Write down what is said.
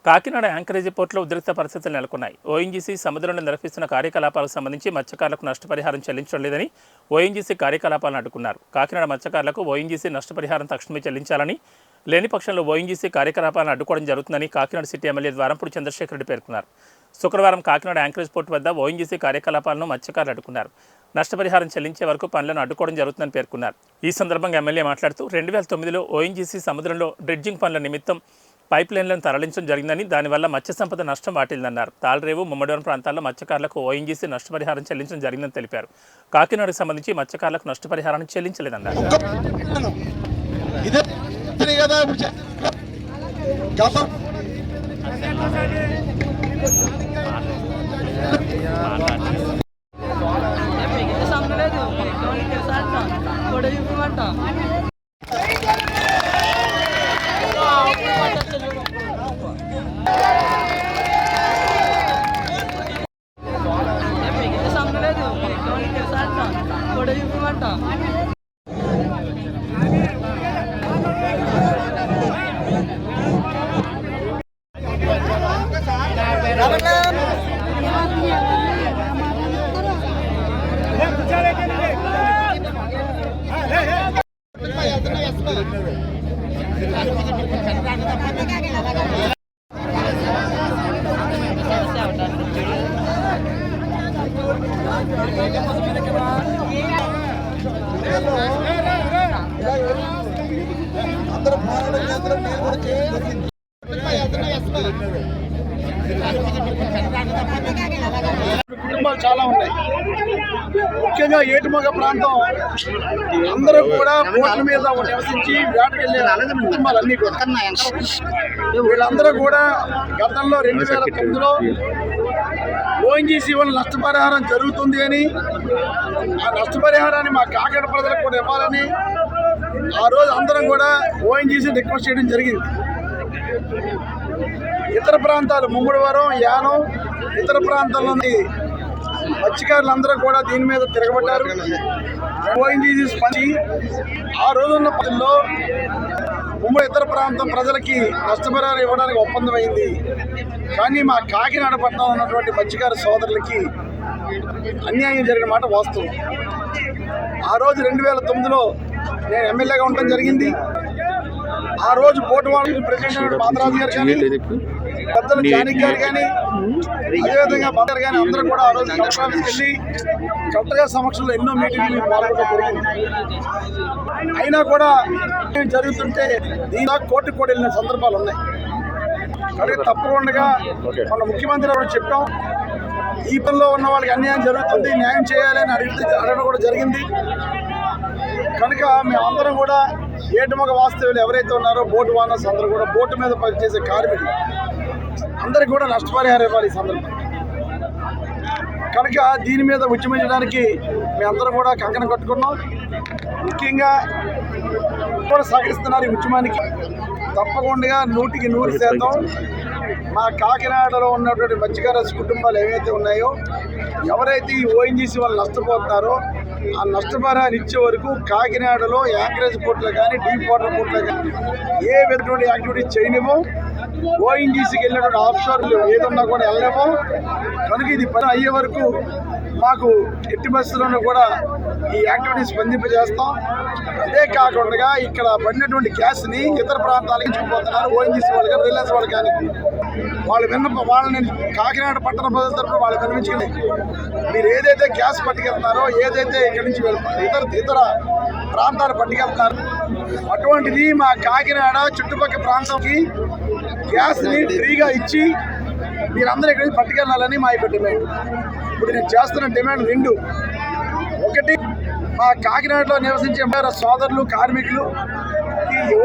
Kakinada anchorage పోర్టులో ఉద్రిక్త పరిస్థితులు నెలకొన్నాయి. ఓఎన్జీసీ సముద్రంలో నిర్వహిస్తున్న కార్యకలాపాలకు సంబంధించి మత్స్యకారులకు నష్టపరిహారం చెల్లించడం లేదని ఓఎన్జీసీ కార్యకలాపాలను అడ్డుకున్నారు. కాకినాడ మత్స్యకారులకు ఓఎన్జీసీ నష్టపరిహారం తక్షణమే చెల్లించాలని, లేని పక్షంలో ఓఎన్జీసీ కార్యకలాపాలను అడ్డుకోవడం జరుగుతుందని కాకినాడ సిటీ ఎమ్మెల్యే ద్వారంపూడి చంద్రశేఖర్ రెడ్డి పేర్కొన్నారు. శుక్రవారం కాకినాడ యాంకరేజ్ పోర్టు వద్ద ఓఎన్జీసీ కార్యకలాపాలను మత్స్యకారులు అడ్డుకున్నారు. నష్టపరిహారం చెల్లించే వరకు పనులను అడ్డుకోవడం జరుగుతుందని పేర్కొన్నారు. ఈ సందర్భంగా ఎమ్మెల్యే మాట్లాడుతూ 2009లో ఓఎన్జీసీ సముద్రంలో డ్రెడ్జింగ్ పనుల నిమిత్తం పైప్ లైన్లను తరలించడం జరిగిందని, దానివల్ల మత్స్య సంపద నష్టం వాటిల్దన్నారు. తాళ్రేవు, ముమ్మడివరం ప్రాంతాల్లో మత్స్యకారులకు ఓఎన్జీసీ నష్టపరిహారం చెల్లించడం జరిగిందని తెలిపారు. కాకినాడకు సంబంధించి మత్స్యకారులకు నష్టపరిహారాన్ని చెల్లించలేదన్నారు. కుటుంబాలు చాలా ఉన్నాయి. ముఖ్యంగా ఏటుమొగ ప్రాంతం అందరూ కూడా బోట్ల మీద నివసించి వేటకెళ్ళే కుటుంబాలన్నీ కూడా వీళ్ళందరూ కూడా గతంలో 2009లో ఓఎన్జీసీ వల్ల నష్టపరిహారం జరుగుతుంది అని, ఆ నష్టపరిహారాన్ని మా కాకినాడ ప్రజలకు కూడా ఇవ్వాలని ఆ రోజు అందరం కూడా ఓఎన్జీసీ రిక్వెస్ట్ చేయడం జరిగింది. ఇతర ప్రాంతాలు ముమ్మడివరం, యానం, ఇతర ప్రాంతాల్లోని మత్స్యకారులందరూ కూడా దీని మీద తిరగబడ్డారు. ఓఎన్జీసీ స్పందించి ఆ రోజున్న పనుల్లో ముమ్మడి ఇతర ప్రాంతం ప్రజలకి నష్టపరిహారం ఇవ్వడానికి ఒప్పందం అయింది. కానీ మా కాకినాడ పట్టణంలో ఉన్నటువంటి మత్స్యకార సోదరులకి అన్యాయం జరిగిన మాట వాస్తవం. ఆ రోజు 2009లో నేను ఎమ్మెల్యేగా ఉండటం జరిగింది. ఆ రోజు బోటు వాళ్ళు ప్రెసిడెంట్ బాలరాజు గారు కానీ, పెద్దలు జానకి గారు కానీ, అదేవిధంగా బాలర్ కానీ అందరూ కూడా ఆ రోజు కలెక్టర్ ఆఫీస్కి వెళ్ళి కలెక్టర్ గారి సమక్షంలో ఎన్నో మీటింగ్లు పాల్గొనడం జరిగింది. అయినా కూడా జరుగుతుంటే దీనిలో కోర్టుకు కూడా వెళ్ళిన సందర్భాలు ఉన్నాయి. కాబట్టి తప్పకుండా మన ముఖ్యమంత్రి గారు చెప్పాం, ఈ పనిలో ఉన్న వాళ్ళకి అన్యాయం జరుగుతుంది, న్యాయం చేయాలని అడగడం కూడా జరిగింది. కనుక మేమందరం కూడా ఏటుమొగ వాస్తవ్యులు ఎవరైతే ఉన్నారో బోటు ఓనర్స్ అందరూ కూడా బోటు మీద పనిచేసే కార్మికులు అందరికీ కూడా నష్టపరిహారం ఇవ్వాలి ఈ సందర్భంగా. కనుక దీని మీద ఉద్యమించడానికి మేమందరం కూడా కంకణం కట్టుకున్నాం. ముఖ్యంగా కూడా సహకరిస్తున్నారు ఈ ఉద్యమానికి. తప్పకుండా 100% మా కాకినాడలో ఉన్నటువంటి మత్స్యకార కుటుంబాలు ఏవైతే ఉన్నాయో, ఎవరైతే ఈ ఓఎన్జీసీ వాళ్ళు నష్టపోతున్నారో ఆ నష్టపరిహారం ఇచ్చే వరకు కాకినాడలో యాంకరేజ్ పోర్టులో కానీ, డీప్ వాటర్ పోర్టులో కానీ ఏ విధటువంటి యాక్టివిటీ చేయలేమో, ఓఎన్జీసీకి వెళ్ళినటువంటి ఆఫ్షోర్లు ఏదన్నా కూడా వెళ్ళలేమో. కనుక ఇది పని అయ్యే వరకు మాకు ఎట్టి బస్సులను కూడా ఈ యాక్టివిటీస్ స్పందింపజేస్తాం. అదే కాకుండా ఇక్కడ పడినటువంటి గ్యాస్ని ఇతర ప్రాంతాలకు ఇచ్చుకుపోతున్నారు ఓఎన్జీసీ వాళ్ళు కానీ, రిలయన్స్ వాళ్ళు కానీ. వాళ్ళని కాకినాడ పట్టణ ప్రజల తరఫున వాళ్ళు కనిపించుకుని మీరు ఏదైతే గ్యాస్ పట్టుకెళ్తున్నారో, ఏదైతే ఇక్కడి నుంచి ఇతర ప్రాంతాలు పట్టుకెళ్తున్నారు, అటువంటిది మా కాకినాడ చుట్టుపక్కల ప్రాంతంకి గ్యాస్ని ఫ్రీగా ఇచ్చి మీరందరూ ఇక్కడి నుంచి పట్టుకెళ్ళాలని మా యొక్క డిమాండ్. ఇప్పుడు నేను చేస్తున్న డిమాండ్ 2. ఒకటి, మా కాకినాడలో నివసించే సోదరులు, కార్మికులు ఈ